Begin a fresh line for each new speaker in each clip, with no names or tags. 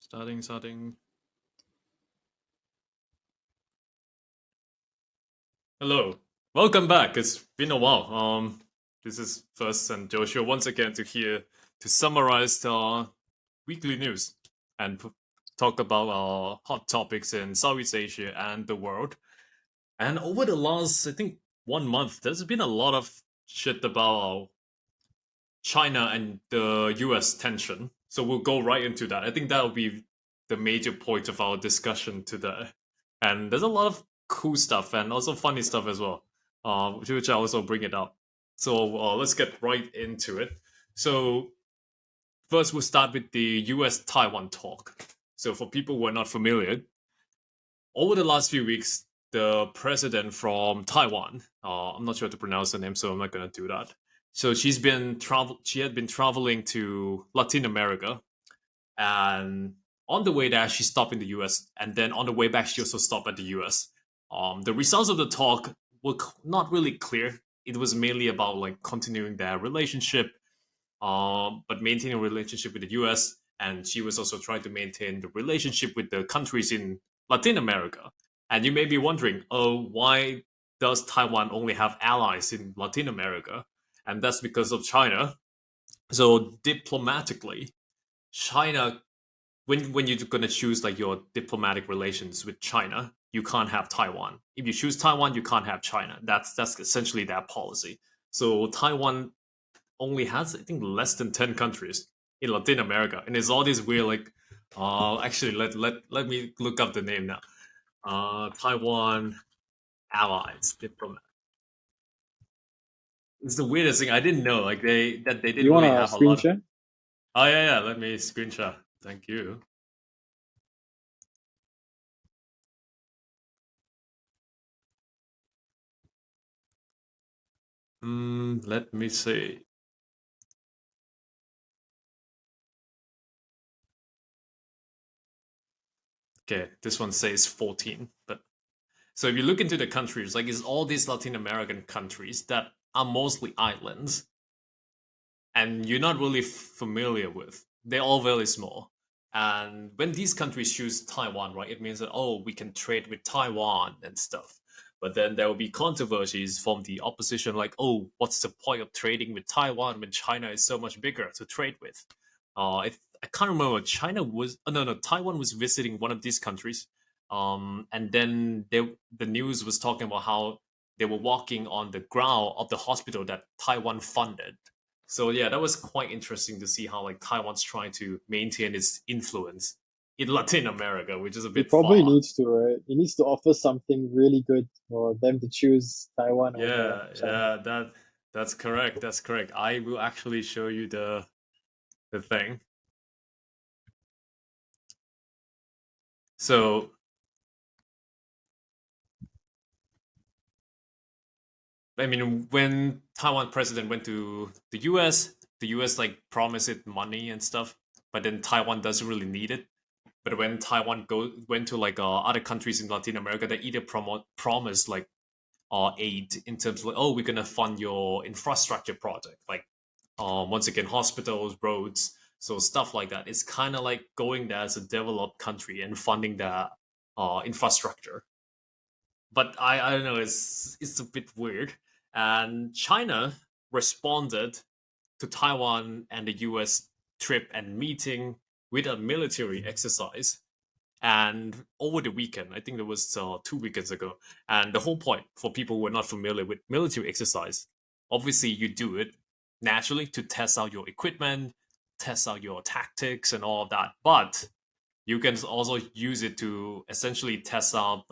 Starting. Hello. Welcome back. It's been a while. This is First and Joshua once again to summarize the weekly news and talk about hot topics in Southeast Asia and the world. And over the last, I think, 1 month, there's been a lot of shit about China and the US tension. So we'll go right into that. I think that'll be the major point of our discussion today. And there's a lot of cool stuff and also funny stuff as well, which I also bring it up. So let's get right into it. So first, we'll start with the US Taiwan talk. So for people who are not familiar, over the last few weeks, the president from Taiwan, I'm not sure how to pronounce her name, so I'm not gonna do that. So she had been traveling to Latin America, and on the way there, she stopped in the US, and then on the way back, she also stopped at the US. The results of the talk were not really clear. It was mainly about like continuing their relationship, but maintaining a relationship with the US. And she was also trying to maintain the relationship with the countries in Latin America. And you may be wondering, oh, why does Taiwan only have allies in Latin America? And that's because of China. So diplomatically, China, when you're gonna choose like your diplomatic relations with China, you can't have Taiwan. If you choose Taiwan, you can't have China. That's essentially their policy. So Taiwan only has I think less than 10 countries in Latin America, and it's all these weird like. Actually, let me look up the name now. Taiwan allies diplomat. It's the weirdest thing. I didn't know like they
You
didn't
want
really
a
have a lot of.
screenshot?
Oh yeah. Let me screenshot. Thank you. Let me see. Okay, this one says 14, but so if you look into the countries, like it's all these Latin American countries that are mostly islands, and you're not really familiar with. They're all very small. And when these countries choose Taiwan, right, it means that, oh, we can trade with Taiwan and stuff. But then there will be controversies from the opposition, like, oh, what's the point of trading with Taiwan when China is so much bigger to trade with? I can't remember. China was, oh, no, Taiwan was visiting one of these countries. And then the news was talking about how they were walking on the ground of the hospital that Taiwan funded. So yeah, that was quite interesting to see how like Taiwan's trying to maintain its influence in Latin America, which is a
It
bit
probably
far.
needs to, right? It needs to offer something really good for them to choose Taiwan over China.
That's correct. That's correct. I will actually show you the thing. So I mean, when Taiwan president went to the US like promised it money and stuff, but then Taiwan doesn't really need it. But when Taiwan went to like other countries in Latin America, they either promise like aid in terms of like, oh, we're gonna fund your infrastructure project, like once again hospitals, roads, so stuff like that. It's kind of like going there as a developed country and funding the infrastructure. But I don't know, it's a bit weird. And China responded to Taiwan and the US trip and meeting with a military exercise. And over the weekend, I think it was 2 weekends ago. And the whole point for people who are not familiar with military exercise, obviously you do it naturally to test out your equipment, test out your tactics and all of that. But you can also use it to essentially test out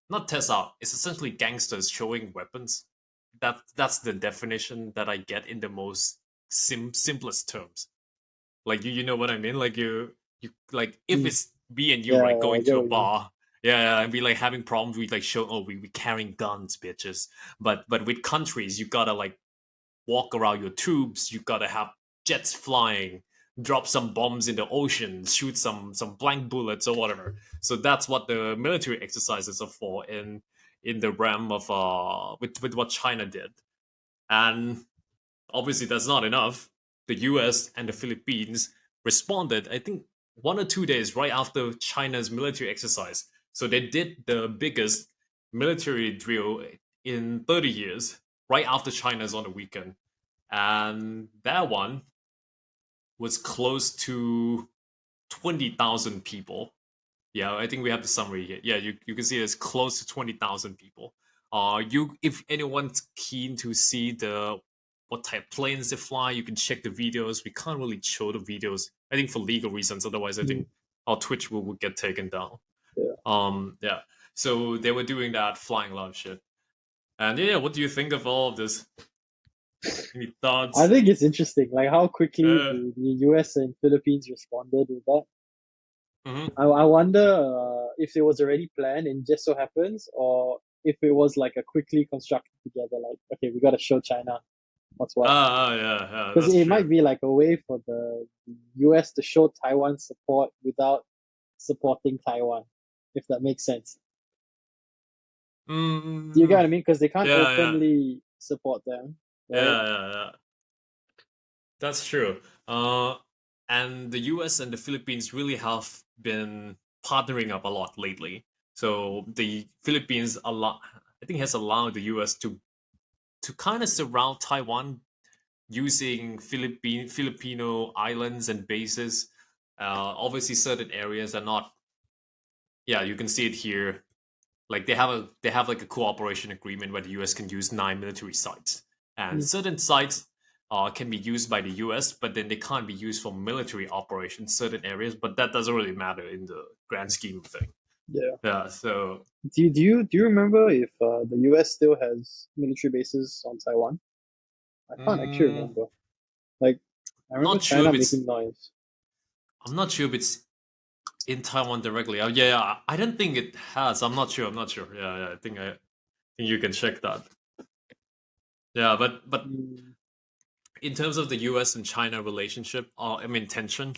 not test out. It's essentially gangsters showing weapons. That's the definition that I get in the most simplest terms. Like you know what I mean? Like you like if
Mm.
it's me and you
Yeah,
right
I
going
get
to a
what you mean.
bar, yeah, and we like having problems with like show oh we carrying guns, bitches. But with countries, you gotta like walk around your tubes. You gotta have jets flying, drop some bombs in the ocean, shoot some blank bullets or whatever. So that's what the military exercises are for in the realm of with what China did. And obviously that's not enough. The US and the Philippines responded, I think 1 or 2 days right after China's military exercise. So they did the biggest military drill in 30 years right after China's on the weekend. And that one was close to 20,000 people. Yeah, I think we have the summary here. Yeah, you can see it's close to 20,000 people. If anyone's keen to see the what type planes they fly, you can check the videos. We can't really show the videos, I think, for legal reasons. Otherwise, I
Mm,
think our Twitch will get taken down.
yeah.
Yeah. So they were doing that, flying a lot of shit. And yeah, what do you think of all of this? Any
I
thoughts?
think it's interesting, like how quickly
Uh,
the US and Philippines responded with that.
mhm.
I wonder if it was already planned and just so happens, or if it was like a quickly constructed together, like, okay, we got to show China what's what.
Yeah,
Because
that's
it
true.
might be like a way for the US to show Taiwan support without supporting Taiwan, if that makes sense. Do you get
Mm,
what I mean? Because they can't
yeah,
openly support them, right?
yeah. That's true. And the US and the Philippines really have been partnering up a lot lately. So the Philippines I think, has allowed the US to kind of surround Taiwan using Filipino islands and bases. Obviously, certain areas are not. Yeah, you can see it here. Like they have like a cooperation agreement where the US can use 9 military sites, and
Mm,
certain sites can be used by the US, but then they can't be used for military operations. Certain areas, but that doesn't really matter in the grand scheme of things.
yeah.
Yeah. So
Do you remember if the US still has military bases on Taiwan? I can't actually
mm,
remember. Like, I remember
not sure
China
if it's.
making noise.
I'm not sure if it's in Taiwan directly. Oh yeah, I don't think it has. I'm not sure. I'm not sure. Yeah. I think you can check that. Yeah, but
Mm,
in terms of the U.S. and China relationship, I mean tension,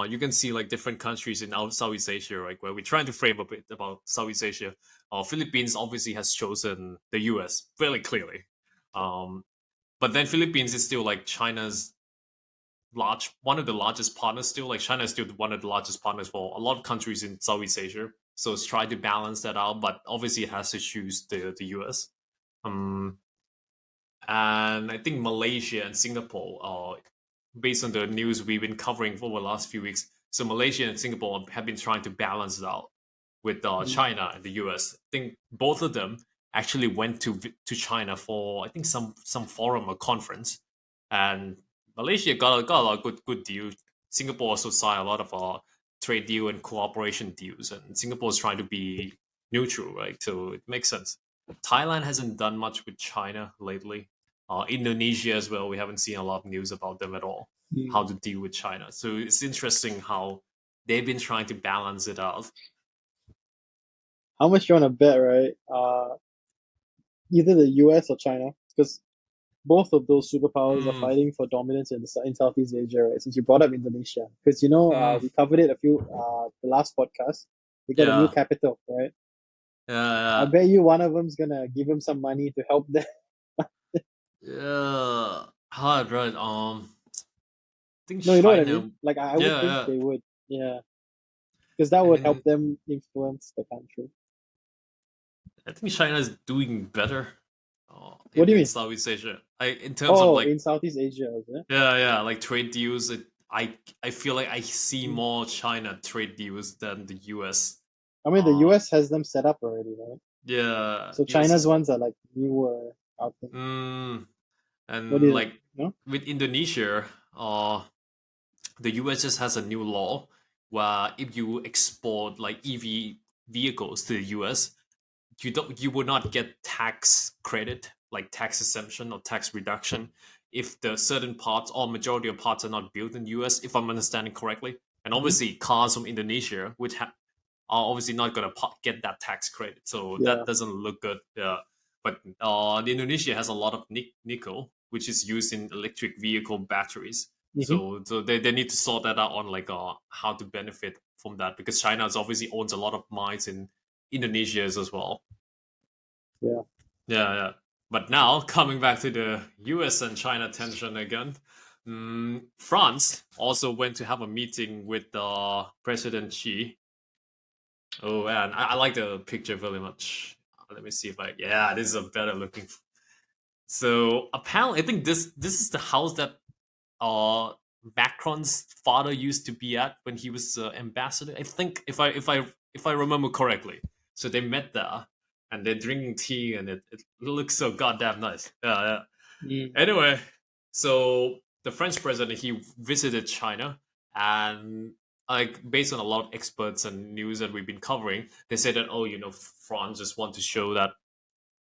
you can see like different countries in Southeast Asia, right, where we're trying to frame a bit about Southeast Asia. Philippines obviously has chosen the U.S. fairly clearly, um, but then Philippines is still like China's one of the largest partners. Still, like China is still one of the largest partners for a lot of countries in Southeast Asia. So it's trying to balance that out, but obviously it has to choose the U.S. Um, and I think Malaysia and Singapore based on the news we've been covering for the last few weeks. So Malaysia and Singapore have been trying to balance it out with
mm,
China and the US. I think both of them actually went to China for I think some forum or conference, and Malaysia got a lot of good deal. Singapore also signed a lot of trade deal and cooperation deals, and Singapore is trying to be neutral, right? So it makes sense. Thailand hasn't done much with China lately. Indonesia as well. We haven't seen a lot of news about them at all. How
mm.
to deal with China. So it's interesting how they've been trying to balance it out.
How much you want to bet, right? Either the US or China, because both of those superpowers are
Mm,
fighting for dominance in Southeast Asia, right? Since you brought up Indonesia, because
mm,
we covered it the last podcast. They got a new
yeah,
capital, right? I
yeah,
bet you one of them's gonna give him some money to help them.
yeah. Hard, right? I think
No, you know what I mean?
China.
Like I would
Yeah,
think
yeah.
they would, yeah, because that would help
And
them influence the country.
I think China is doing better
What do you
in
mean?
Southeast Asia. In terms of
Oh,
like
in Southeast Asia, is it?
yeah, like trade deals. I feel like I see
Mm.
more China trade deals than the US.
I mean, the
Uh,
US has them set up already, right?
yeah,
So
US
China's
is.
ones are like newer out there.
Mm,
What do
and
you think?
like
No?
with Indonesia, the US just has a new law where if you export like EV vehicles to the US, you will not get tax credit, like tax exemption or tax reduction, if the certain parts or majority of parts are not built in the US, if I'm understanding correctly. And
Hmm.
obviously, cars from Indonesia, are obviously not going to get that tax credit, so
Yeah.
that doesn't look good. Yeah, but the Indonesia has a lot of nickel, which is used in electric vehicle batteries.
Hmm.
So they need to sort that out on like how to benefit from that, because China obviously owns a lot of mines in Indonesia as well.
Yeah.
Yeah. But now coming back to the U.S. and China tension again. France also went to have a meeting with President Xi. Oh man, I like the picture very much. Let me see if I. Yeah, this is a better looking. So apparently, I think this is the house that uh Macron's father used to be at when he was ambassador. I think if I remember correctly. So they met there and they're drinking tea and it looks so goddamn nice. Yeah, yeah.
Mm.
Anyway, so the French president he visited China and like based on a lot of experts and news that we've been covering, they said that France just want to show that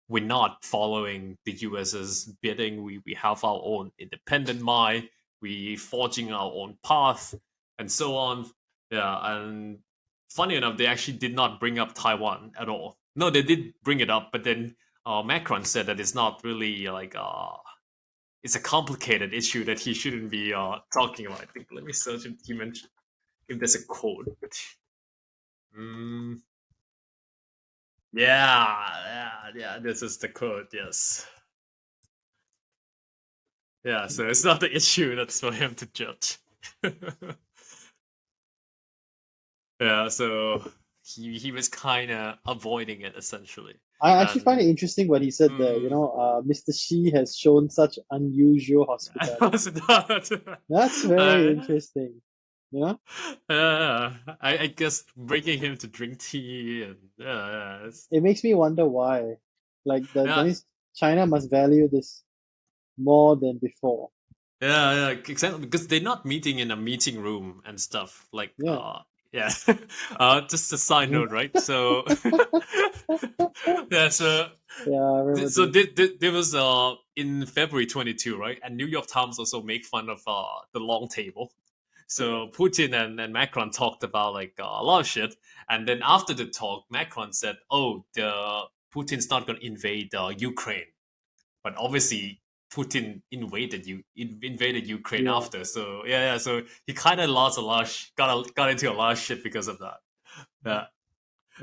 we're not following the US's bidding. We have our own independent mind. We forging our own path and so on. Yeah, and funny enough, they actually did not bring up Taiwan at all. No, they did bring it up, but then Macron said that it's not really like it's a complicated issue that he shouldn't be talking about. I think let me search if he mentioned if there's a quote. Mm, yeah. This is the quote. Yes. Yeah, so it's not the issue that's for him to judge. Yeah, so he was kind of avoiding it essentially,
I actually find
and
it interesting what he said there.
mm,
Mr. Xi has shown such unusual
I
hospitality.
was not.
That's very
I,
interesting. You know,
I guess bringing him to drink tea and
it makes me wonder why. Like that
yeah,
means China must value this more than before.
yeah, exactly. Because they're not meeting in a meeting room and stuff. Like,
Yeah.
yeah. Just a side note, right? So, yeah. So,
Yeah, I remember
so
this.
there was in February 22, right? And New York Times also make fun of the long table.
Yeah.
So Putin and Macron talked about like a lot of shit, and then after the talk, Macron said, "Oh, the Putin's not going to invade Ukraine." But obviously Putin invaded Ukraine
Yeah.
after. So yeah. So he kind of lost a lot, got into a lot of shit because of that. Yeah,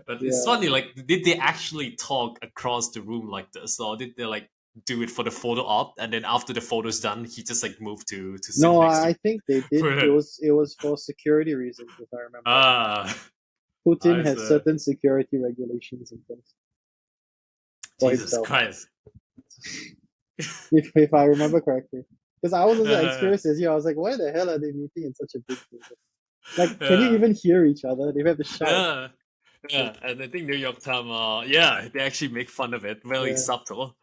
but it's
Yeah.
funny. Like, did they actually talk across the room like this, or did they like do it for the photo op, and then after the photo's done, he just like moved to sit
No,
next
I
to
think they did. It
Putin?
was for security reasons, if I remember.
Ah,
Putin
I
has
said,
certain security regulations and things for
Jesus
himself,
Christ.
if I remember correctly. Because I was also
Yeah,
experienced as you. I was like, why the hell are they meeting in such a big table? Like, can you
yeah,
even hear each other? They have to shout.
yeah. Yeah, and I think New York Times, yeah, they actually make fun of it, very
Yeah.
subtle,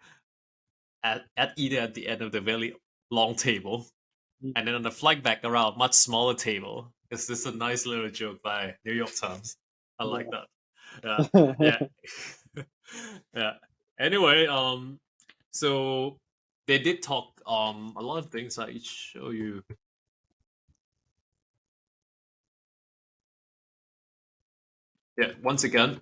at either at the end of the very long table, and then on the flight back around, much smaller table. It's just a nice little joke by New York Times. I like that. Yeah,
Yeah.
yeah, yeah. Anyway, so they did talk a lot of things. I show you. Yeah, once again,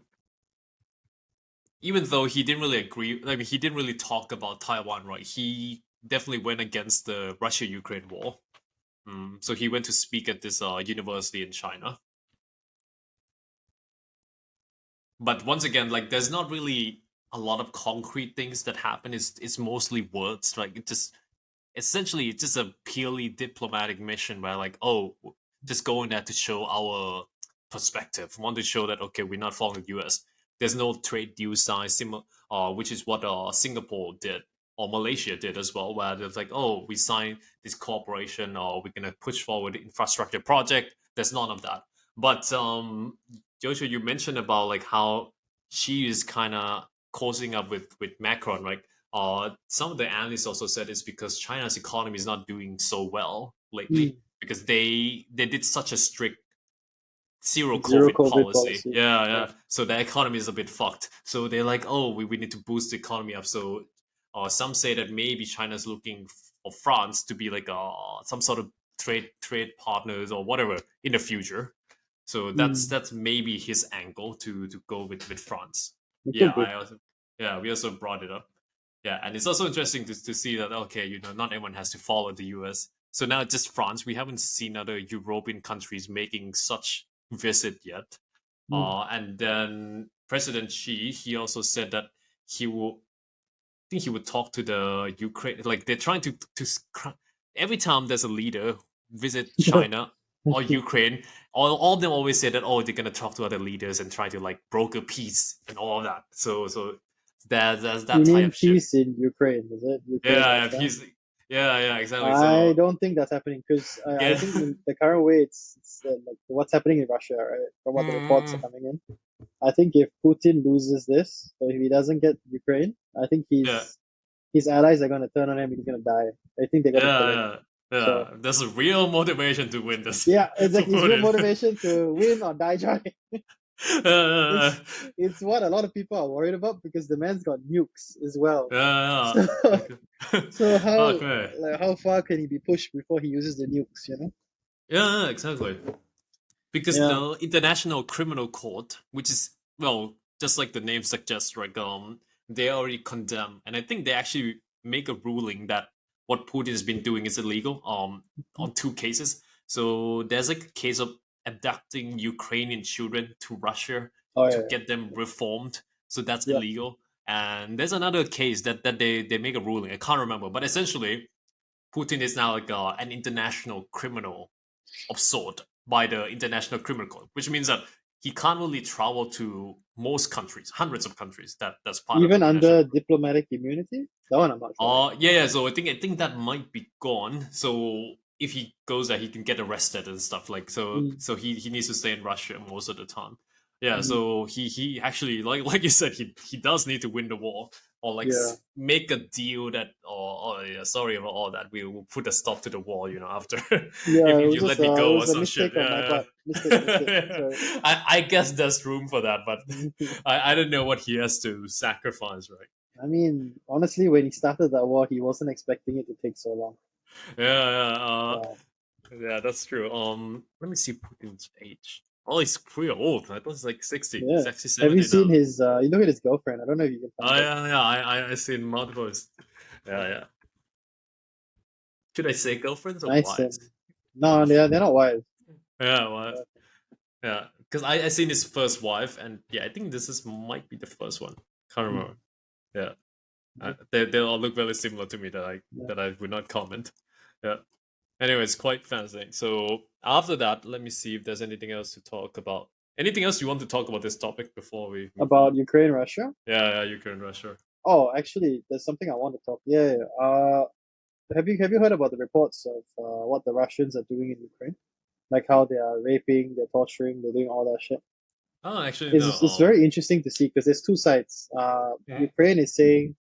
even though he didn't really agree, I mean, he didn't really talk about Taiwan, right? He definitely went against the Russia-Ukraine war. So he went to speak at this university in China. But once again, like, there's not really a lot of concrete things that happen. It's mostly words. Like, it just essentially it's just a purely diplomatic mission where like, oh, just going there to show our perspective. Want to show that okay, we're not following the US. There's no trade deal signed, which is what Singapore did or Malaysia did as well, where it's like, oh, we signed this cooperation or we're gonna push forward the infrastructure project. There's none of that. But Joshua, you mentioned about like how she is kind of causing up with Macron, right? Some of the analysts also said it's because China's economy is not doing so well lately
Mm.
because they did such a strict zero
Zero
COVID
COVID
policy.
policy.
Yeah,
Yeah.
yeah. So the economy is a bit fucked. So they're like, oh, we need to boost the economy up. So some say that maybe China's looking for France to be like some sort of trade partners or whatever in the future. So
Mm.
that's maybe his angle to go with France.
It
Yeah,
could be.
I also yeah we also brought it up. Yeah, and it's also interesting to see that okay, not everyone has to follow the US. So now just France. We haven't seen other European countries making such visit yet.
Mm.
And then President Xi, he also said that he will. I think he would talk to the Ukraine. Like they're trying to every time there's a leader visit China or Ukraine, all of them always say that, oh, they're gonna talk to other leaders and try to like broker peace and all of that. So there's
You
that type
mean
of shit.
peace in Ukraine, is it? Ukraine,
Yeah, yeah,
Russia?
peace. Yeah, exactly.
I
So
don't think that's happening because I
yeah.
think in the current way, it's like what's happening in Russia, right? From what the reports are
Mm,
coming in. I think if Putin loses this, so if he doesn't get Ukraine, I think
yeah,
his allies are going to turn on him. He's going to die. I think they're going to kill him.
yeah, yeah.
So
There's a real motivation to win this
yeah,
for
exactly. It's real
Putin.
motivation to win or die trying.
uh,
It's what a lot of people are worried about because the man's got nukes as well.
yeah,
So
okay.
so how
Okay.
like how far can he be pushed before he uses the nukes?
Yeah, exactly. Because
Yeah.
the International Criminal Court, which is, well, just like the name suggests, right? They already condemn, and I think they actually make a ruling that what Putin has been doing is illegal. On two cases. So there's like a case of abducting Ukrainian children to Russia
Oh
to
yeah.
get them reformed. So that's
Yeah.
illegal. And there's another case that they make a ruling. I can't remember, but essentially, Putin is now like an international criminal of sort by the International Criminal Court, which means that he can't really travel to most countries, hundreds of countries. That's part of
Even
international.
under diplomatic immunity, that one I'm not sure.
Yeah. So I think that might be gone. So if he goes there, he can get arrested and stuff like so.
Mm,
So he needs to stay in Russia most of the time. Yeah.
mm,
So he actually like you said he does need to win the war or like
yeah.
make a deal that or yeah, sorry about all that. We will put a stop to the war. After
Yeah, it
if
was
you let
just
me
it
go or
was a
some shit.
mistake on my
Yeah.
part. Mistake.
Yeah.
Sorry.
I guess there's room for that, but I don't know what he has to sacrifice, right?
I mean, honestly, when he started that war, he wasn't expecting it to take so long. Yeah.
Yeah, that's true. Let me see Putin's age. Oh, he's pretty old. I thought he's like 60.
Yeah.
He's actually
Have you
70
seen
now.
his you look at his girlfriend? I don't know if you can
Oh
find it.
yeah. I seen multiples. Yeah. Should I say girlfriends or
Nice and
wives?
no, they're not wives.
Yeah, wives. Yeah, because I seen his first wife, and yeah, I think this is might be the first one. Can't
Mm,
remember. Yeah,
yeah,
they all look very similar to me
yeah.
that I would not comment. Yeah. Anyways, quite fascinating. So after that, let me see if there's anything else to talk about. Anything else you want to talk about this topic before we move on?
About Ukraine, Russia.
Yeah, Ukraine, Russia.
Oh, actually, there's something I want to talk. Yeah. Have you heard about the reports of what the Russians are doing in Ukraine? Like how they are raping, they're torturing, they're doing all that shit.
Oh, actually, no.
It's very interesting to see because there's two sides.
Mhm.
Ukraine is saying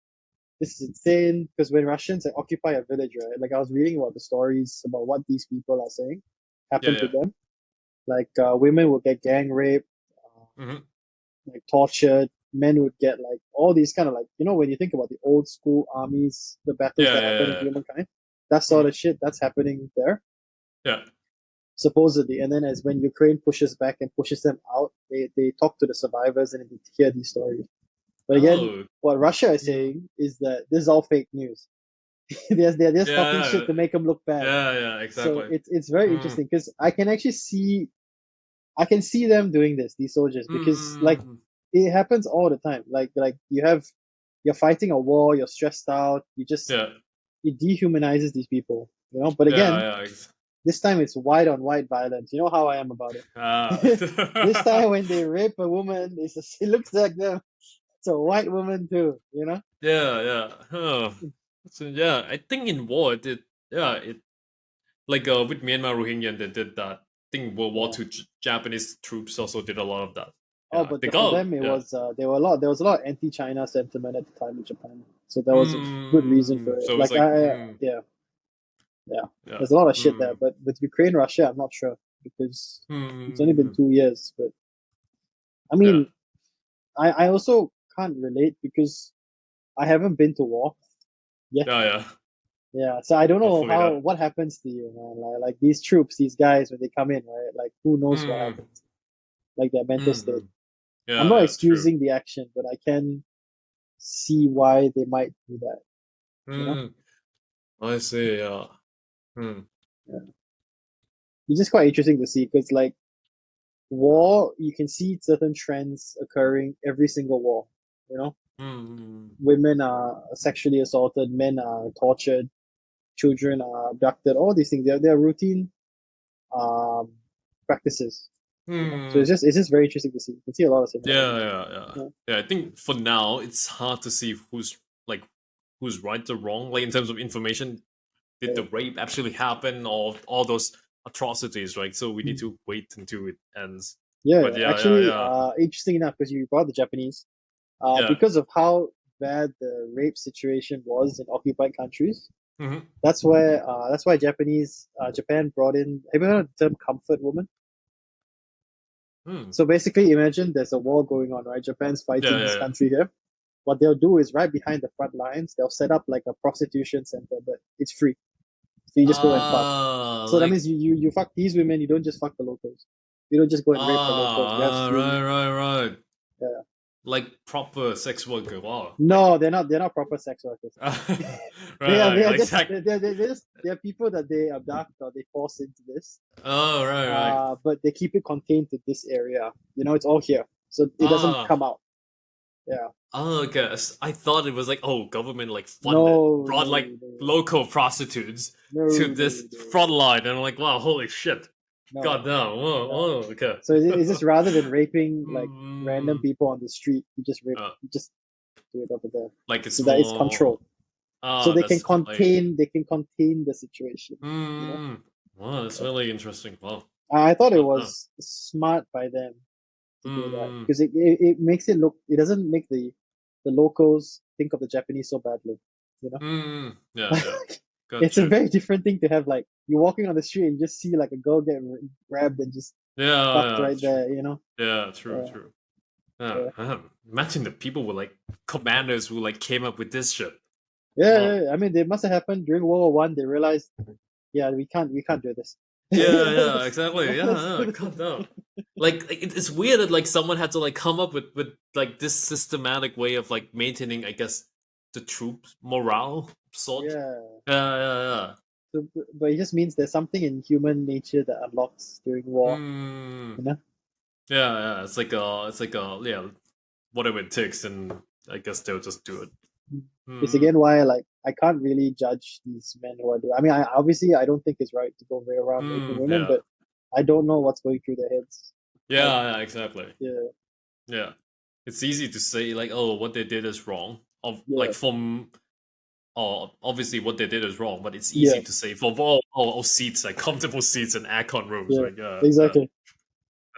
this is insane because when Russians like, occupy a village, right? Like I was reading about the stories about what these people are saying
Yeah,
happened to
yeah.
them. Like women would get gang raped,
Hmm.
like tortured. Men would get like all these kind of like when you think about the old school armies, the battles
Yeah,
that happen in
yeah,
humankind, that
yeah.
sort of shit that's happening there
Yeah.
supposedly. And then as when Ukraine pushes back and pushes them out, they talk to the survivors and they hear these stories. But again,
Oh.
what Russia is
Mm.
saying is that this is all fake news. They're just talking
Yeah,
shit to make them look bad.
yeah,
So
exactly.
it's very
Mm.
interesting because I can see them doing this, these soldiers, because like
Mm.
it happens all the time. Like you're fighting a war, you're stressed out,
Yeah,
it dehumanizes these people. But
yeah,
again,
yeah.
this time it's white on white violence. You know how I am about
Ah.
it. This time when they rape a woman, it looks like them. It's a white woman too.
Yeah. Oh. So yeah, I think in war it did. Yeah, it like with Myanmar Rohingya they did that. I think World War
Yeah.
II Japanese troops also did a lot of that.
Oh,
Yeah,
but
they
for
got
them it
yeah.
was there was a lot of anti-China sentiment at the time in Japan, so there was a good reason for it.
So it's
Like
like
yeah, yeah,
yeah.
there's a lot of shit there,
Mm,
but with Ukraine, Russia, I'm not sure because it's only been
mm,
2 years. But I
yeah.
mean, I also can't relate because I haven't been to war yet.
Yeah.
Yeah, so I don't know
Hopefully
how
that.
what happens to you, man. Like these troops, these guys when they come in, right? Like who knows what
Mm,
happens? Like their mental state.
mm,
I'm not
yeah, true.
excusing the action, but I can see why they might do that. You know,
Mm, I see. Yeah. Mm,
yeah. It's just quite interesting to see because like war, you can see certain trends occurring every single war. You know,
mm,
women are sexually assaulted, men are tortured, children are abducted. All these things, they're routine um practices. So
Hmm.
it's just very interesting to see. You can see a lot of
Yeah,
similarities.
yeah, yeah.
Yeah.
Yeah, I think for now it's hard to see like who's right or wrong. Like in terms of information, did
Yeah.
the rape actually happen or all those atrocities, right? So we need
Mm.
to wait until it ends.
Yeah,
But yeah, yeah,
actually,
yeah,
interesting enough because you brought the Japanese.
yeah.
Because of how bad the rape situation was in occupied countries,
Hmm.
that's why Japan brought in. Have you heard of the term comfort woman?
Hmm.
So basically, imagine there's a war going on, right? Japan's
Yeah,
fighting
yeah,
this
yeah.
country here. What they'll do is right behind the front lines, they'll set up like a prostitution center, but it's free. So you just go and fuck. So that
Like
means you fuck these women. You don't just fuck the locals. You don't just go and rape the locals.
right, right, right.
Yeah.
Like proper sex worker. Wow. Like
No, they're not proper sex workers.
right,
They are
right.
they are
Like
just
sex.
they're people that they abduct or they force into this.
Oh, right, right.
But they keep it contained to this area. It's all here, so it doesn't
Ah.
come out. Yeah.
Oh, okay. I thought it was like, oh, government like funded,
No,
brought like
no, no,
local prostitutes
no,
to
no,
this
no,
front line, and I'm like, wow, holy shit.
no,
God damn. Oh,
no.
oh, okay.
So it's just rather than raping like random
Mm,
people on the street,
uh,
you just do it over there,
like
so
it's
that it's
more.
controlled. So
That's like.
they can contain the situation. You know.
Wow, that's really interesting. Wow.
I thought it
God damn.
was smart by them to do that
Mm,
because it makes it look, it doesn't make the locals think of the Japanese so badly, you know.
yeah, yeah.
It's a
Gotcha.
very different thing to have like you're walking on the street and you just see like a girl get grabbed and just
Yeah,
fucked
yeah,
right
true.
there, you know.
Yeah, true,
Yeah,
true. Yeah,
yeah,
imagine the people were like commanders who like came up with this shit.
yeah,
Wow.
yeah, yeah. I mean, they must have happened during World War I. They realized, yeah, we can't do this.
Yeah, yeah, exactly. Yeah, yeah. God damn. Like it's weird that like someone had to like come up with like this systematic way of like maintaining, I guess, the troops morale sort.
Yeah.
Yeah, yeah,
So, but it just means there's something in human nature that unlocks during
yeah.
war, you know.
Yeah, yeah. It's like yeah, whatever it takes, and I guess they'll just do it.
It's
Hmm.
again why like I can't really judge these men who are doing. I mean, I don't think it's right to go way around raping women,
Yeah.
but I don't know what's going through their heads. Like,
Yeah, yeah, exactly.
yeah,
Yeah. It's easy to say like, oh, what they did is wrong. Of
yeah,
like from obviously what they did is wrong, but it's
yeah,
easy to say for all seats, like comfortable seats and aircon rooms,
yeah,
right? Yeah, yeah,
exactly.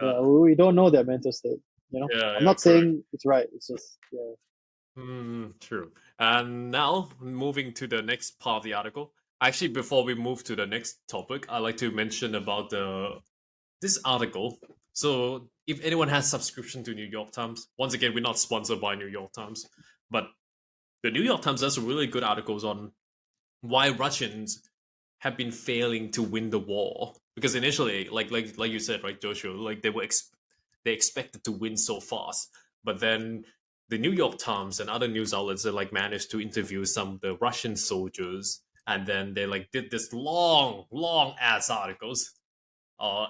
Yeah,
yeah,
we don't know their mental state.
yeah,
I'm
yeah,
not
correct.
saying it's right. It's just yeah,
True. And now moving to the next part of the article. Actually, before we move to the next topic, I'd like to mention about the this article. So, if anyone has subscription to New York Times, once again, we're not sponsored by New York Times, but the New York Times does really good articles on why Russians have been failing to win the war. Because initially, like you said, right, Joshua, like they expected to win so fast, but then the New York Times and other news outlets that like managed to interview some of the Russian soldiers, and then they like did this long ass articles.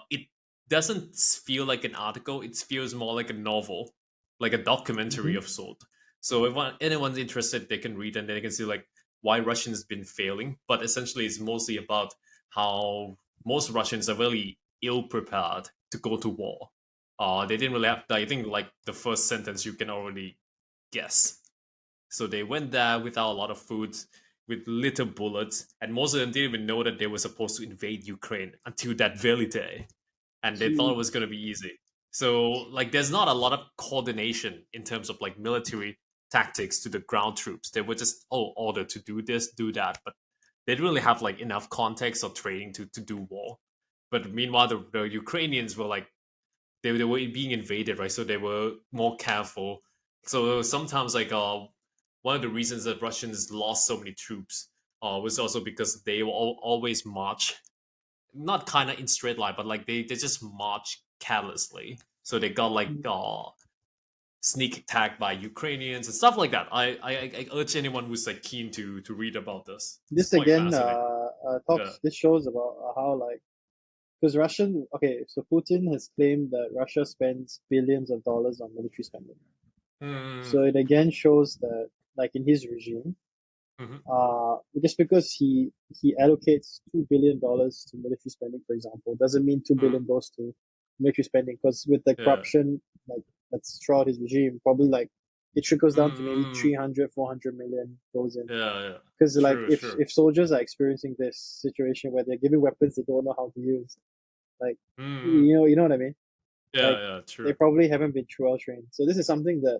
It doesn't feel like an article; it feels more like a novel, like a documentary
hmm
of sort. So if anyone's interested, they can read and they can see like why Russians been failing. But essentially, it's mostly about how most Russians are really ill prepared to go to war. They didn't really have. I think like the first sentence you can already guess. So they went there without a lot of food, with little bullets, and most of them didn't even know that they were supposed to invade Ukraine until that very day, and they thought it was going to be easy. So like there's not a lot of coordination in terms of like military tactics to the ground troops. They were just ordered to do this, do that, but they didn't really have like enough context or training to do war. But meanwhile the Ukrainians were like they were being invaded, right? So they were more careful. So sometimes like one of the reasons that Russians lost so many troops was also because they will always march, not kind of in straight line, but like they just march carelessly. So they got like sneak attack by Ukrainians and stuff like that. I urge anyone who's like keen to read about this. It's
this
quite
again
fascinating. Yeah.
talks. This shows about how like because Russian. Okay, so Putin has claimed that Russia spends billions of dollars on military spending.
Mm,
So it again shows that like in his regime,
Mhm.
Just because he allocates $2 billion to military spending, for example, doesn't mean two
Mm.
billion goes to military spending. Because with the
Yeah.
corruption, like that's throughout his regime, probably like it trickles down to maybe
Mm.
300, 400 million goes in.
Yeah. Yeah.
Because like
True.
if
True.
soldiers are experiencing this situation where they're giving weapons they don't know how to use, like
Mm.
you know what I mean?
Yeah.
Like
Yeah.
they
True.
probably haven't been well trained. So this is something that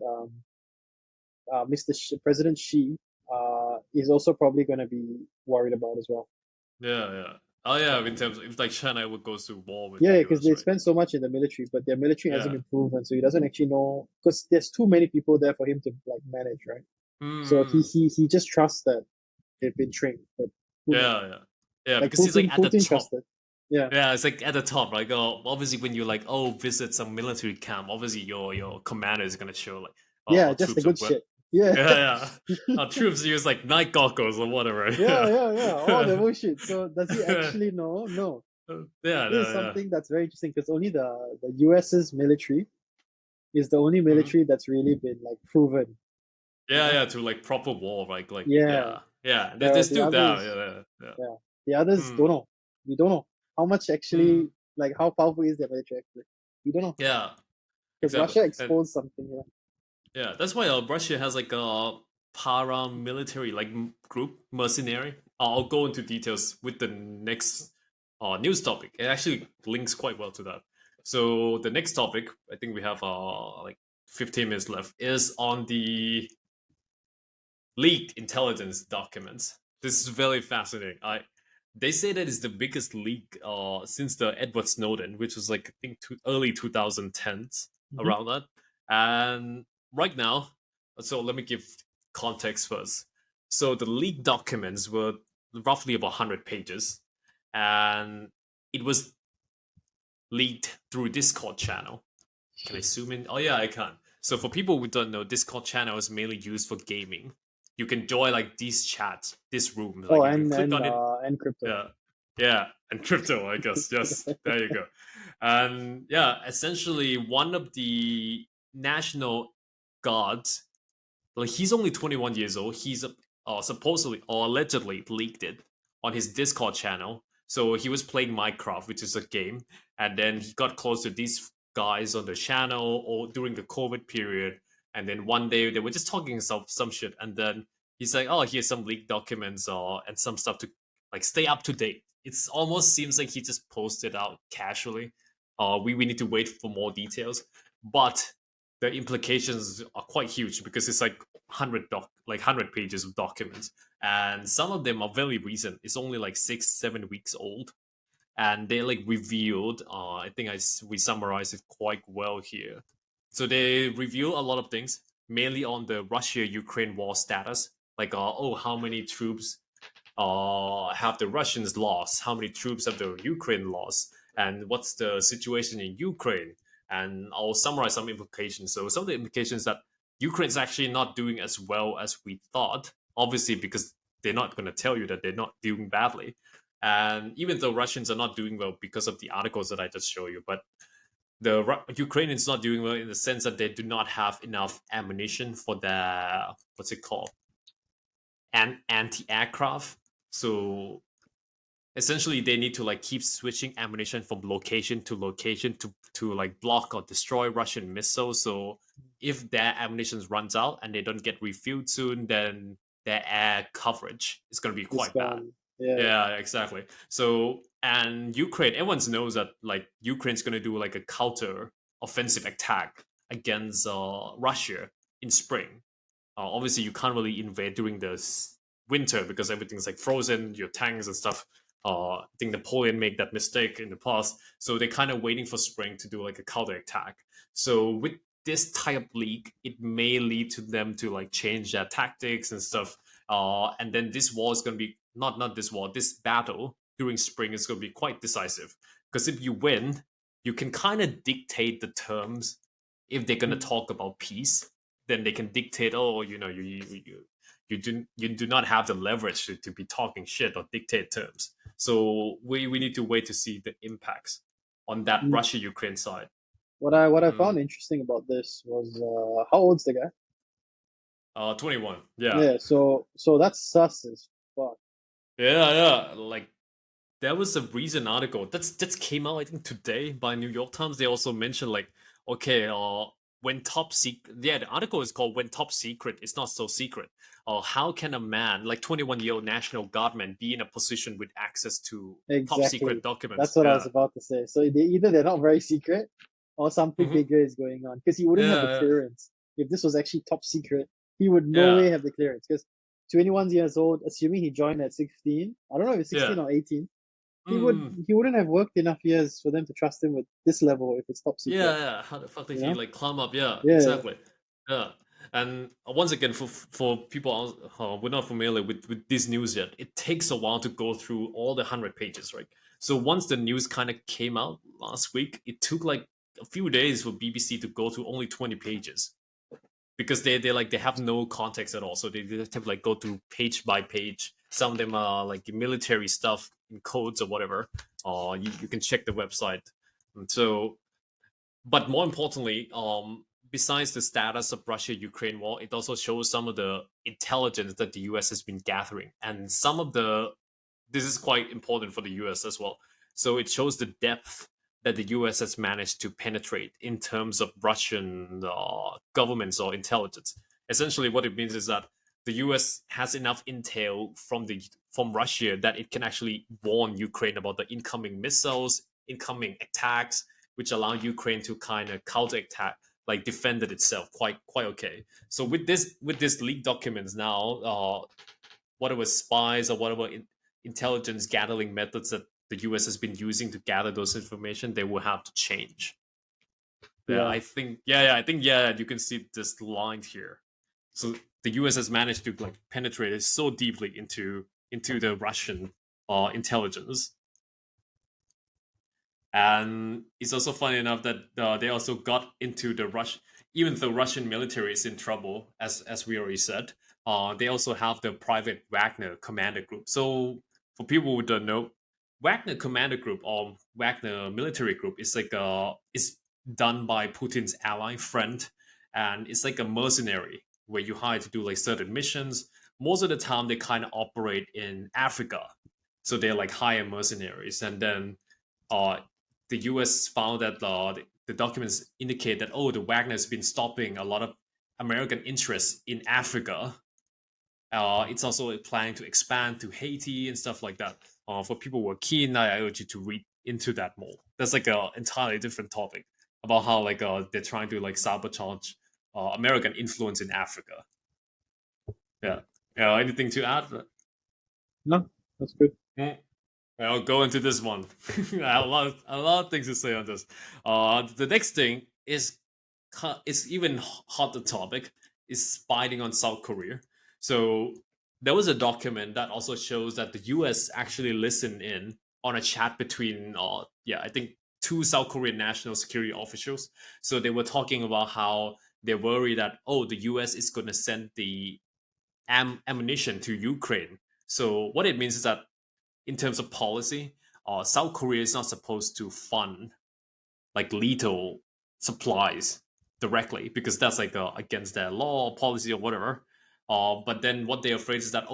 President Xi is also probably going to be worried about as well.
Yeah. Yeah. Oh yeah. In
Um,
terms, if like China would go to war with the
yeah, because
U.S.,
they
right?
spend so much in the military, but their military hasn't
Yeah.
been proven, so he doesn't actually know because there's too many people there for him to like manage, right? So he
Mm.
he he just trusts that they've been trained, but who knows?
Yeah. Yeah. Yeah.
Like
Because he's like at the
Putin
top.
trusted. Yeah,
Yeah, it's like at the top. Like, obviously, when you like, visit some military camp, obviously your commander is gonna show like,
yeah,
our
just the
troops are
good
well.
shit. Yeah,
Yeah, yeah. Our troops use like night goggles or whatever.
yeah,
Yeah.
yeah, yeah. All the bullshit. So does he actually know? No.
Yeah,
This is
yeah,
something that's very interesting because only the US's military is the only
yeah. Mhm.
military that's really been like proven, you
Yeah,
know?
yeah. To like proper war, like
Yeah.
yeah, yeah. They're
The
still down.
others,
Yeah, yeah,
yeah. The others
yeah.
don't know. We don't know how much
Mm.
actually, like how powerful is their military actually. We don't know
Yeah,
because
exactly.
Russia
And
exposed something here.
yeah, that's why Russia has like a paramilitary like group mercenary. I'll go into details with the next news topic. It actually links quite well to that. So the next topic, I think we have like 15 minutes left, is on the leaked intelligence documents. This is very fascinating. They say that it's the biggest leak since the Edward Snowden, which was like I think early 2010s
Hmm.
around that. And right now, so let me give context first. So the leaked documents were roughly about 100 pages, and it was leaked through Discord channel. Can I zoom in? Oh yeah, I can. So for people who don't know, Discord channel is mainly used for gaming. You can join like these chats, this room.
Oh,
Like you can click on it.
and crypto.
Yeah, yeah, and crypto, I guess. Yes, there you go. And yeah, essentially one of the national guards, like he's only 21 years old. He's supposedly or allegedly leaked it on his Discord channel. So he was playing Minecraft, which is a game, and then he got close to these guys on the channel or during the COVID period. And then one day they were just talking some shit, and then he's like, "Oh, here's some leaked documents or and some stuff to like stay up to date." It's almost seems like he just posted out casually. We need to wait for more details, but the implications are quite huge because it's like 100 pages of documents, and some of them are very recent. It's only like 6 7 weeks old, and they like revealed. I think we summarized it quite well here. So they reveal a lot of things, mainly on the Russia-Ukraine war status, like how many troops have the Russians lost? How many troops have the Ukraine lost? And what's the situation in Ukraine? And I'll summarize some implications. So some of the implications that Ukraine's actually not doing as well as we thought, obviously because they're not going to tell you that they're not doing badly. And even though Russians are not doing well because of the articles that I just showed you, but the Ukrainians not doing well in the sense that they do not have enough ammunition for their what's it called, anti-aircraft. So essentially they need to like keep switching ammunition from location to location to like block or destroy Russian missiles. So if their ammunition runs out and they don't get refilled soon, then their air coverage is going to be
It's
quite bad.
gone. Yeah.
Yeah, exactly. So and Ukraine, everyone knows that like Ukraine's going to do like a counter offensive attack against Russia in spring. Obviously, you can't really invade during the winter because everything's like frozen, your tanks and stuff. I think Napoleon made that mistake in the past, so they're kind of waiting for spring to do like a counter attack. So with this type of league, it may lead to them to like change their tactics and stuff. And then this war is going to be not this war, this battle during spring is going to be quite decisive because if you win, you can kind of dictate the terms if they're going to
Mm.
talk about peace, then they can dictate. Oh, you do not have the leverage to be talking shit or dictate terms. So we need to wait to see the impacts on that
Mm.
Russia Ukraine side.
What I
Mm.
found interesting about this was how old's the guy?
21. Yeah.
Yeah, so that's sus as fuck.
Yeah, yeah. Like there was a recent article that's came out I think today by New York Times. They also mentioned like, okay, when top secret, yeah, the article is called "When Top Secret is Not So Secret." How can a man like 21-year-old National Guardman be in a position with access to top secret
Exactly.
documents?
That's what I was
Yeah.
about to say. So they're not very secret or something
Hmm.
bigger is going on. Because he wouldn't have the
Yeah,
clearance. If this was actually top secret, he would no
yeah,
way have the clearance. Because 21 years old, assuming he joined at 16, I don't know if it's
yeah,
16 or 18,
mm,
he wouldn't have worked enough years for them to trust him with this level if it's top secret.
yeah, yeah. How the fuck did
You
he
know?
like climb up? Yeah,
Yeah.
exactly. Yeah. And once again, for people we're not familiar with this news yet, it takes a while to go through all the 100 pages, right? So once the news kind of came out last week, it took like a few days for BBC to go through only 20 pages because they have no context at all. So they just have to like go through page by page. Some of them are like military stuff in codes or whatever. Or you can check the website. And so, but more importantly, besides the status of Russia-Ukraine war, it also shows some of the intelligence that the US has been gathering, and some of the this is quite important for the US as well. So it shows the depth that the US has managed to penetrate in terms of Russian governments or intelligence. Essentially, what it means is that the US has enough intel from Russia that it can actually warn Ukraine about the incoming missiles, incoming attacks, which allow Ukraine to kind of counterattack, like defend it itself quite okay. So with this leaked documents now, whatever spies or whatever intelligence gathering methods that the US has been using to gather those information, they will have to change. Yeah,
Yeah.
I think yeah, you can see this line here. So the US has managed to like penetrate it so deeply into the Russian intelligence. And it's also funny enough that they also got into the Rush, even though Russian military is in trouble, as we already said. They also have the private Wagner commander group. So for people who don't know, Wagner commander group or Wagner military group is like is done by Putin's ally friend, and it's like a mercenary where you hire to do like certain missions. Most of the time, they kind of operate in Africa, so they're like hire mercenaries, and then uh, the US found that the documents indicate that the Wagner has been stopping a lot of American interests in Africa. It's also planning to expand to Haiti and stuff like that. For people who are keen, I urge you to read into that more. That's like an entirely different topic about how like they're trying to like sabotage American influence in Africa. Yeah. Anything to add?
No, that's good.
Mm. I'll go into this one. I have a lot of things to say on this. The next thing is even hotter topic is spying on South Korea. So there was a document that also shows that the U.S. actually listened in on a chat between I think two South Korean national security officials. So they were talking about how they're worried that the U.S. is going to send the ammunition to Ukraine. So what it means is that in terms of policy, South Korea is not supposed to fund like lethal supplies directly because that's like against their law or policy or whatever. But then what they're afraid is that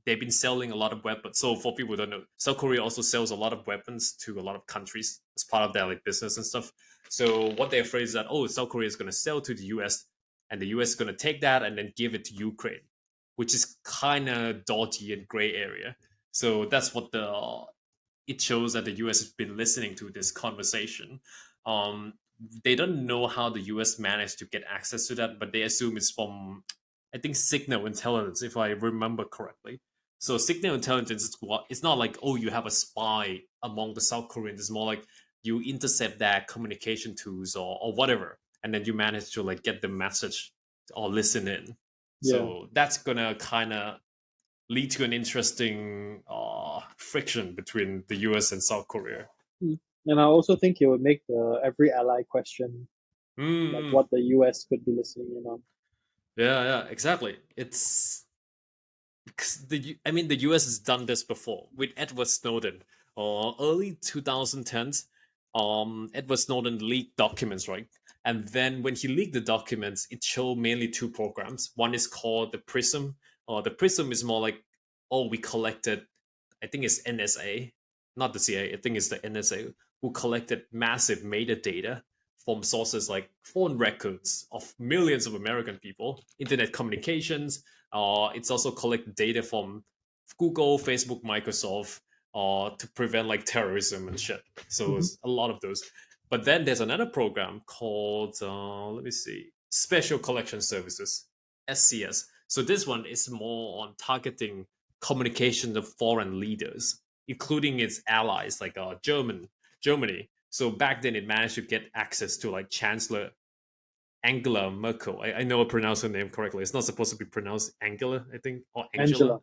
they've been selling a lot of weapons. So for people who don't know, South Korea also sells a lot of weapons to a lot of countries as part of their like business and stuff. So what they're afraid is that South Korea is going to sell to the US, and the US is going to take that and then give it to Ukraine, which is kind of dodgy and gray area. So that's what the it shows that the US has been listening to this conversation. Um, they don't know how the US managed to get access to that, but they assume it's from, I think, signal intelligence, if I remember correctly. So signal intelligence is what it's not like you have a spy among the South Koreans. It's more like you intercept their communication tools or whatever, and then you manage to like get the message or listen in.
Yeah.
So that's gonna kind of lead to an interesting friction between the US and South Korea.
Mm. And I also think it would make the every ally question like
Mm,
what the US could be listening in on.
yeah, yeah, exactly. It's 'cause I mean, the US has done this before with Edward Snowden, early 2010s. Edward Snowden leaked documents, right? And then when he leaked the documents, it showed mainly two programs. One is called the Prism. The Prism is more like, oh, we collected, I think it's NSA, not the CIA, I think it's the NSA, who collected massive metadata from sources like phone records of millions of American people, internet communications. It's also collected data from Google, Facebook, Microsoft, to prevent like terrorism and shit. So
Hmm.
it's a lot of those. But then there's another program called, let me see, Special Collection Services, SCS. So this one is more on targeting communication of foreign leaders, including its allies like Germany. So back then, it managed to get access to like Chancellor Angela Merkel. I know I pronounced her name correctly. It's not supposed to be pronounced Angela, I think, or Angela.
Angela.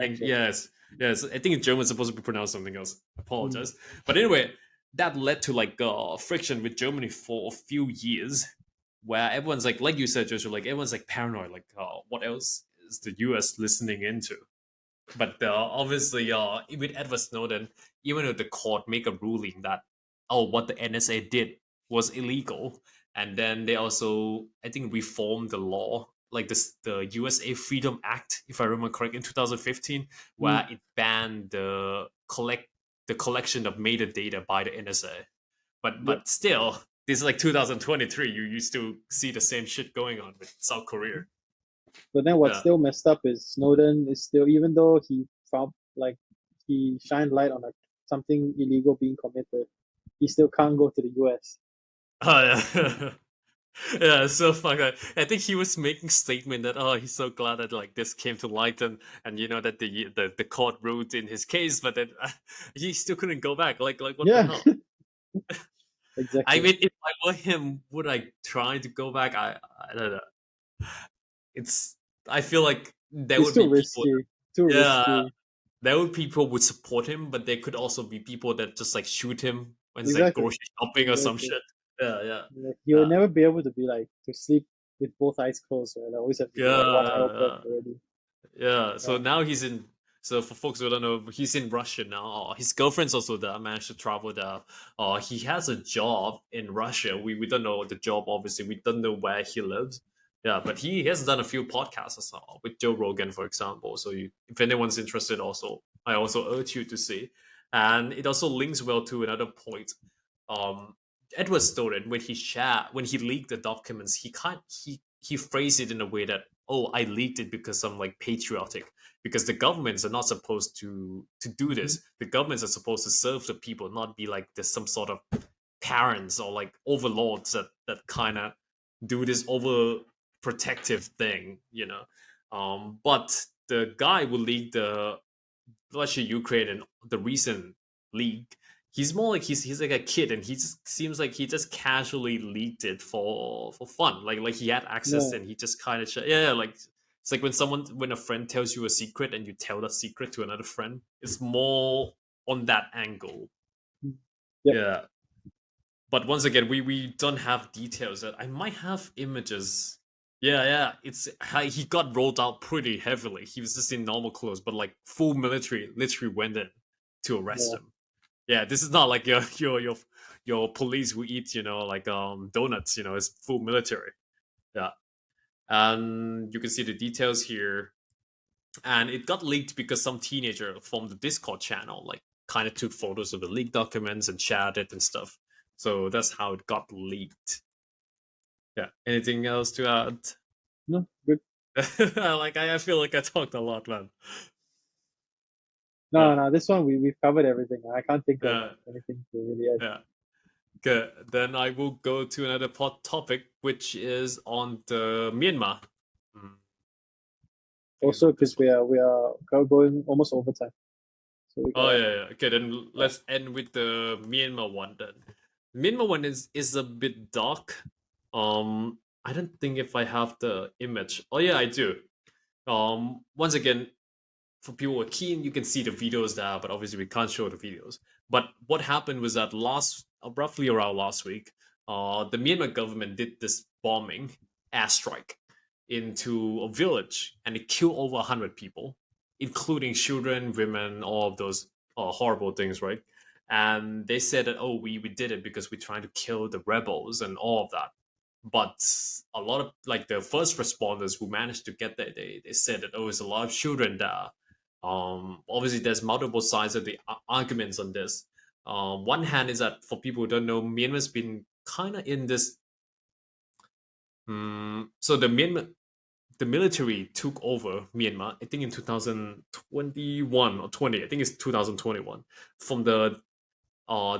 Angela.
Yes, yes. I think in German it's supposed to be pronounced something else. I
Mm.
apologize. But anyway, that led to like friction with Germany for a few years, where everyone's like you said, Joshua, like everyone's like paranoid, like what else is the U.S. listening into? But obviously, with Edward Snowden, even though the court make a ruling that what the NSA did was illegal, and then they also I think reformed the law, like the USA Freedom Act, if I remember correct, in 2015,
Mm.
where it banned the collection of metadata by the NSA. But
Yep.
still, this is like 2023. You still see the same shit going on with South Korea.
But then what's
Yeah.
still messed up is Snowden is still, even though he found, like, he shined light on something illegal being committed, he still can't go to the US.
Oh yeah. Yeah, so fuck. I think he was making statement that he's so glad that like this came to light and you know that the court ruled in his case, but then he still couldn't go back. Like what the
Yeah,
hell? I
exactly.
mean, if I were him, would I try to go back? I don't know. It's I feel like there
It's
would
too
be people.
risky. Too
Yeah,
risky.
there would be people would support him, but there could also be people that just like shoot him when he's like
Exactly.
grocery shopping or some
Exactly.
shit. Yeah, yeah,
Like, you'll
yeah,
never be able to be like to sleep with both eyes closed, right? I always have to be like one eye open
yeah.
already.
Yeah, so
Yeah.
now he's in. So for folks who don't know, he's in Russia now. His girlfriend's also there. Managed to travel there. He has a job in Russia. We don't know the job. Obviously, we don't know where he lives. Yeah, but he has done a few podcasts as well with Joe Rogan, for example. So if anyone's interested, also I also urge you to see. And it also links well to another point. Um, Edward Snowden, when he leaked the documents, he phrased it in a way that, oh, I leaked it because I'm like patriotic, because the governments are not supposed to do
Mhm.
this. The governments are supposed to serve the people, not be like there's some sort of parents or like overlords that kind of do this over protective thing, you know. But the guy who leaked the Russia Ukraine and the recent league, he's more like he's like a kid, and he just seems like he just casually leaked it for fun, like he had access
Yeah.
and he just kind of yeah, like it's like when a friend tells you a secret and you tell that secret to another friend. It's more on that angle.
Yep.
Yeah, but once again, we don't have details. That I might have images. Yeah, yeah. He got rolled out pretty heavily. He was just in normal clothes, but like full military literally went in to arrest
Yeah.
him. Yeah, this is not like your your police who eat like donuts. It's full military. Yeah, and you can see the details here. And it got leaked because some teenager from the Discord channel like kind of took photos of the leaked documents and shared it and stuff. So that's how it got leaked. Yeah. Anything else to add?
No, good.
I feel like I talked a lot, man.
No,
Yeah.
no, this one we've covered everything. I can't think of
Yeah.
anything to really add.
Yeah. Good. Then I will go to another topic, which is on the Myanmar. Hmm, I think it's
Also,
on this
because
one.
we are going almost overtime, so we
Oh
got
yeah, yeah. Okay, then
yeah.
let's end with the Myanmar one then. Myanmar one is a bit dark. I don't think if I have the image. Oh yeah, I do. Once again, for people who are keen, you can see the videos there, but obviously we can't show the videos. But what happened was that roughly around last week, the Myanmar government did this bombing, airstrike, into a village, and it killed over 100 people, including children, women, all of those horrible things, right? And they said that, oh, we did it because we're trying to kill the rebels and all of that. but a lot of like the first responders who managed to get there, they said that oh, it's a lot of children there. Obviously, there's multiple sides of the arguments on this. One hand is that for people who don't know, Myanmar's been kind of in this. So the military took over Myanmar, I think in 2021 or 20, I think it's 2021, from the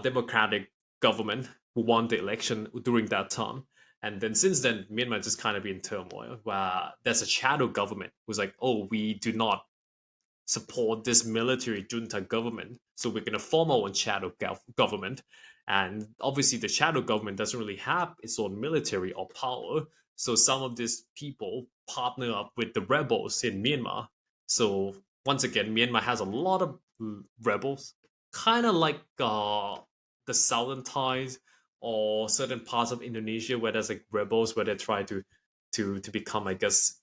democratic government who won the election during that time. And then since then, Myanmar just kind of been in turmoil where there's a shadow government who's like, oh, we do not support this military junta government. So we're going to form our own shadow government. And obviously, the shadow government doesn't really have its own military or power. So some of these people partner up with the rebels in Myanmar. So once again, Myanmar has a lot of rebels, kind of like the southern ties or certain parts of Indonesia where there's like rebels where they try to become, I guess,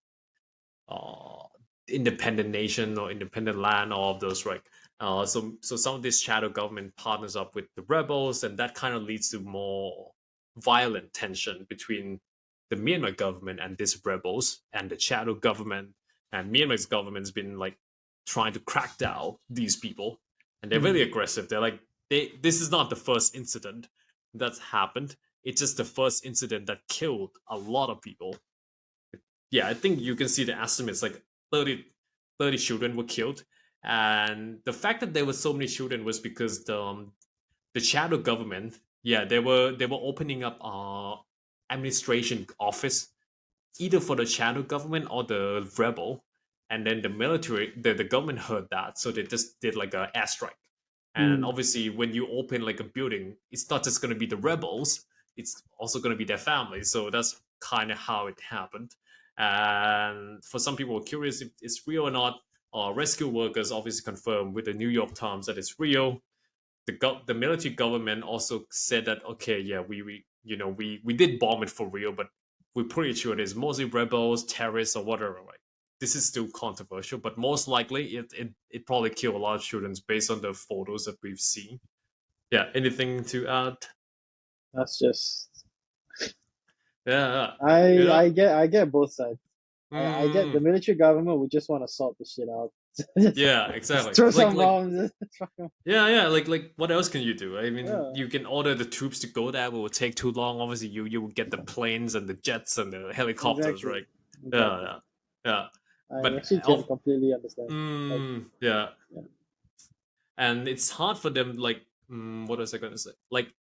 uh, independent nation or independent land, all of those, right? So some of this shadow government partners up with the rebels, and that kind of leads to more violent tension between the Myanmar government and these rebels and the shadow government. And Myanmar's government's been like trying to crack down these people, and they're really aggressive. They're like, this is not the first incident that's happened. It's just the first incident that killed a lot of people. Yeah, I think you can see the estimates like 30 children were killed. And the fact that there were so many children was because the shadow government, yeah, they were opening up administration office either for the shadow government or the rebel. And then the military, the government heard that, so they just did like a airstrike. And obviously, when you open like a building, it's not just going to be the rebels; it's also going to be their families. So that's kind of how it happened. And for some people who are curious if it's real or not, rescue workers obviously confirmed with the New York Times that it's real. The military government also said that okay, yeah, we did bomb it for real, but we're pretty sure it is mostly rebels, terrorists, or whatever. Right? This is still controversial, but most likely it probably killed a lot of children based on the photos that we've seen. Yeah, anything to add?
That's just
Yeah,
I get both sides. I get the
mm,
military government would just want to sort the shit out.
yeah,
Just
exactly.
throw
Like
some
like
bombs.
yeah, like what else can you do? I mean,
Yeah,
you can order the troops to go there, but it will take too long. Obviously, you will get the planes and the jets and the helicopters,
exactly,
right? Yeah,
exactly.
yeah, yeah.
I
But
actually can completely understand. Like,
yeah,
yeah.
and it's hard for them. Like, what was I gonna say? Like,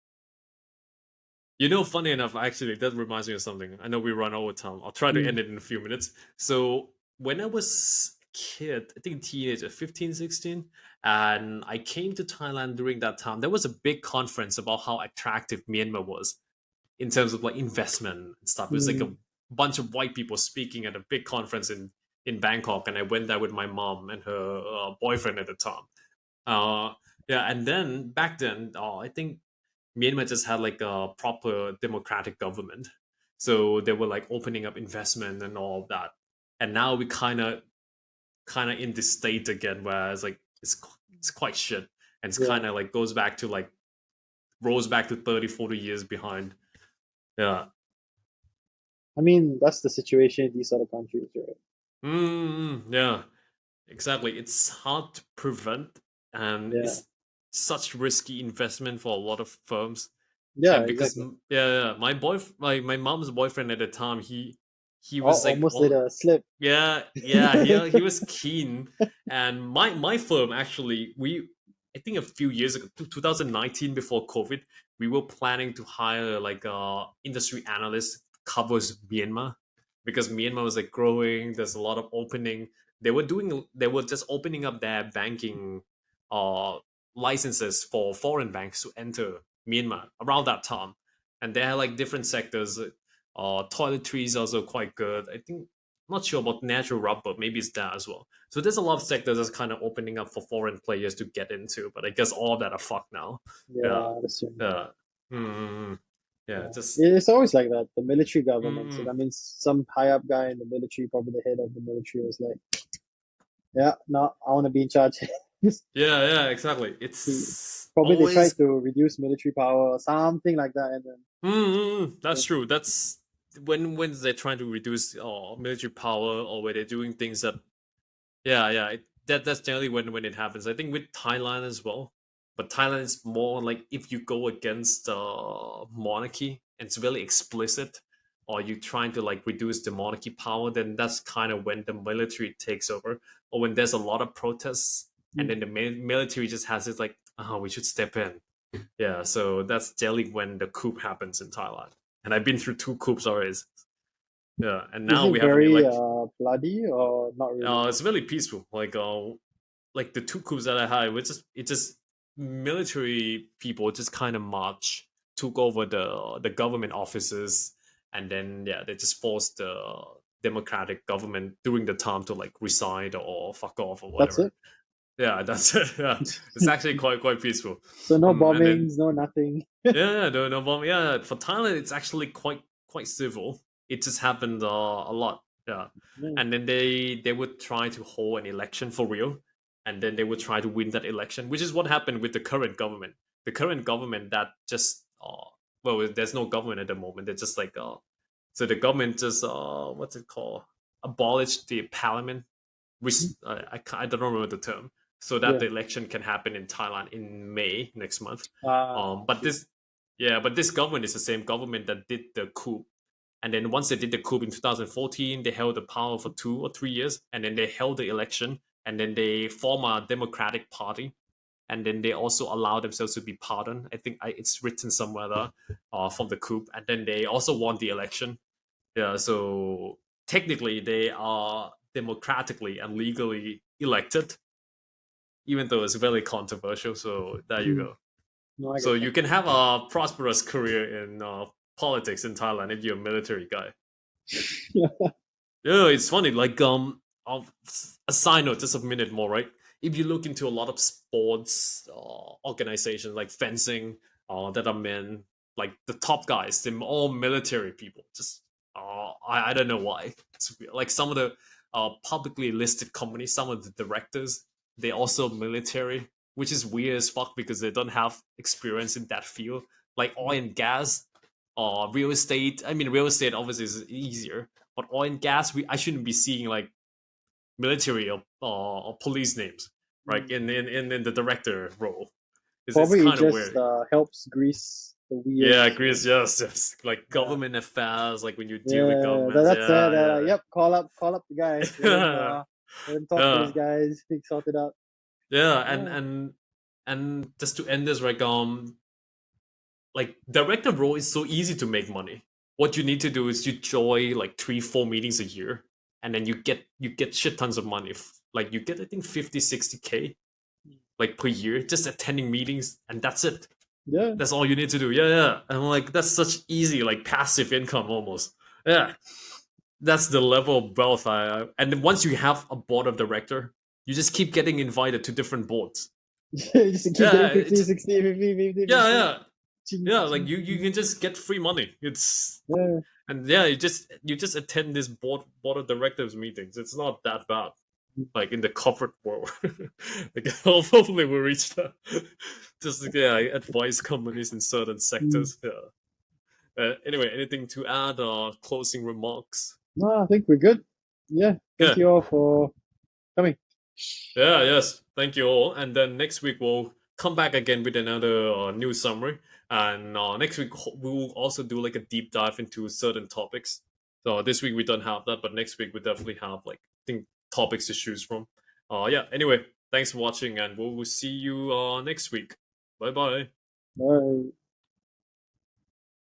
funny enough, actually, that reminds me of something. I know we run over time. I'll try to
Mm,
end it in a few minutes. So, when I was a kid, I think teenager, 15, 16, and I came to Thailand during that time, there was a big conference about how attractive Myanmar was in terms of like investment and stuff. It was like a
mm,
bunch of white people speaking at a big conference in Bangkok, and I went there with my mom and her boyfriend at the time. Uh, yeah, and then back then, I think Myanmar just had like a proper democratic government. So they were like opening up investment and all of that. And now we kind of in this state again where it's like it's quite shit. And it's
yeah.
kind of like goes back to like rolls back to 30, 40 years behind. Yeah.
I mean, that's the situation in these other countries, right?
Yeah. Exactly. It's hard to prevent and
Yeah,
it's such risky investment for a lot of firms.
yeah,
And because
exactly.
yeah, my mom's boyfriend at the time, he was like
Almost did
all
a slip.
yeah, he was keen. And my firm actually, we I think a few years ago, 2019 before COVID, we were planning to hire like a industry analyst covers Myanmar because Myanmar was like growing. There's a lot of opening. They were just opening up their banking uh licenses for foreign banks to enter Myanmar around that time, and they had like different sectors. Toiletries also quite good. I think not sure about natural rubber. Maybe it's that as well. So there's a lot of sectors that's kind of opening up for foreign players to get into, but I guess all of that are fucked now. Yeah,
Yeah, that's true.
yeah, mm yeah.
Yeah.
Just
It's always like that. The military governments.
mm
I mean, some high up guy in the military, probably the head of the military, was like, "Yeah, no, I want to be in charge."
yeah, yeah. Exactly.
He-
It's
Probably they tried
always
to reduce military power or something like that, and then
that's
yeah,
true. when they're trying to reduce military power, or where they're doing things that that's generally when it happens. I think with Thailand as well, but Thailand is more like if you go against monarchy and it's really explicit, or you trying to like reduce the monarchy power, then that's kind of when the military takes over, or when there's a lot of protests, and
Mm.
then the military just has it like, oh, we should step in. Yeah, so that's generally when the coup happens in Thailand, and I've been through two coups already. Yeah, and
Is
now
it
we have an
very
election.
bloody or not really?
It's really peaceful. Like the two coups that I had, it just military people just kind of march, took over the government offices, and then yeah, they just forced the democratic government during the time to like resign or fuck off or
That's
whatever.
it.
Yeah, that's it. Yeah, it's actually quite peaceful.
So no
And then
bombings, no nothing.
yeah, no bomb. Yeah, for Thailand, it's actually quite civil. It just happened a lot. Yeah,
Yeah.
and then they would try to hold an election for real, and then they would try to win that election, which is what happened with the current government. The current government that just well, there's no government at the moment. They're just like so the government just what's it called? Abolished the parliament, which
Mhm.
I don't remember the term, so that
Yeah.
the election can happen in Thailand in May next month.
I
But
see.
this government is the same government that did the coup. And then once they did the coup in 2014, they held the power for 2 or 3 years, and then they held the election, and then they form a democratic party, and then they also allow themselves to be pardoned. I think it's written somewhere there from the coup, and then they also won the election. Yeah, so technically they are democratically and legally elected, even though it's very controversial. So there you
Mm.
go.
No, I
So
get that.
you can have a prosperous career in politics in Thailand if you're a military guy. Yeah, it's funny. Like a side note, just a minute more, right? If you look into a lot of sports organizations like fencing, that are men, like the top guys, they're all military people. Just I don't know why. It's weird. Like some of the publicly listed companies, some of the directors, they also military, which is weird as fuck because they don't have experience in that field. Like oil and gas, real estate. I mean, real estate obviously is easier, but oil and gas, I shouldn't be seeing like military or police names, right?
Mm.
In the director role. It's
Probably it
kind of
just
weird.
helps grease the
Yeah,
wheels, right?
Chris. Yes. Like
Yeah.
government affairs, like when you deal with
Yeah,
governments.
that's it.
Yeah,
Yep, call up the guy.
yeah,
Let him talk to his
yeah,
guys. He sort it out.
yeah. And
Yeah.
and and just to end this, like director role is so easy to make money. What you need to do is you join like 3 4 meetings a year, and then you get shit tons of money. Like you get I think 50 60K like per year just attending meetings, and that's it.
Yeah.
That's all you need to do. Yeah. And I'm like, that's such easy like passive income almost. Yeah, that's the level of wealth and then once you have a board of director, you just keep getting invited to different boards.
Just keep getting
Yeah,
50,
it's
60, 50, 50,
yeah,
50.
yeah.
Ching,
Yeah, like
ching,
you
ching.
can just get free money. It's
Yeah.
and yeah, you just attend this board of directors meetings. It's not that bad. Like in the corporate world, like hopefully we reach that. Just yeah, advise companies in certain
Mm.
sectors. Yeah. Anyway, anything to add or closing remarks?
No, I think we're good. Yeah. Thank
Yeah.
you all for coming.
Yeah, yes. Thank you all. And then next week we'll come back again with another news summary. And next week we will also do like a deep dive into certain topics. So this week we don't have that, but next week we definitely have like I think topics to choose from. Yeah. Anyway, thanks for watching, and we'll see you next week. Bye bye.
Bye.